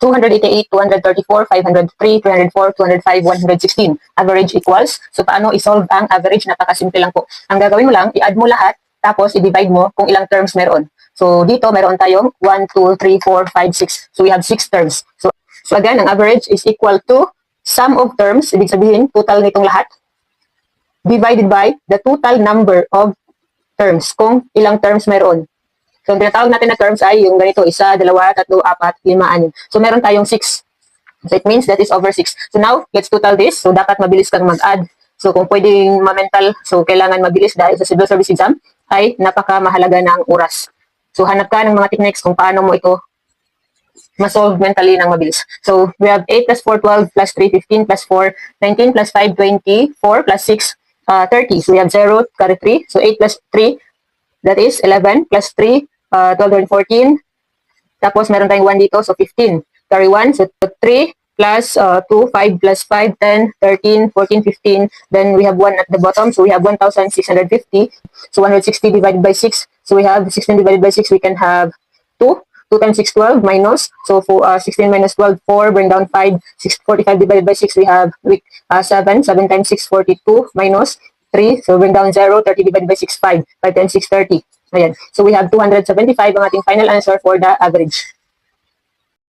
288, 234, 503, 304, 205, 116. Average equals. So, paano isolve ang average? Napakasimple lang po. Ang gagawin mo lang, i-add mo lahat, tapos i-divide mo kung ilang terms meron. So, dito meron tayong 1, 2, 3, 4, 5, 6. So, we have 6 terms. So again, ang average is equal to sum of terms, ibig sabihin, total nitong lahat, divided by the total number of terms, kung ilang terms meron. So, ang tinatawag natin na terms ay yung ganito, 1, 2, 3, 4, 5, 6. So, meron tayong 6. So, it means that is over 6. So, now, let's total this. So, dapat mabilis kang mag-add. So, kung pwedeng ma-mental, so, kailangan mabilis dahil sa civil service exam ay napakamahalaga ng oras. So, hanap ka ng mga techniques kung paano mo ito ma-solve mentally ng mabilis. So, we have 8 plus 4, 12, plus 3, 15, plus 4, 19, plus 5, 20, 4, plus 6, 30. So, we have 0, carry 3. So, 8 plus 3, that is 11, plus 3, 12 and 14. Tapos, meron tayong 1 dito, so 15. Carry 1, so 3, plus 2, 5, plus 5, 10, 13, 14, 15. Then, we have 1 at the bottom, so we have 1,650. So, 160 divided by 6. So, we have 16 divided by 6, we can have 2. 2 times 6, 12, minus. So, for 16 minus 12, 4, bring down 5. 6, 45 divided by 6, we have 7. 7 times 6, 42, minus 3. So, bring down 0. 30 divided by 6, 5. 5 times 6, 30. Ayan. So, we have 275 ang ating final answer for the average.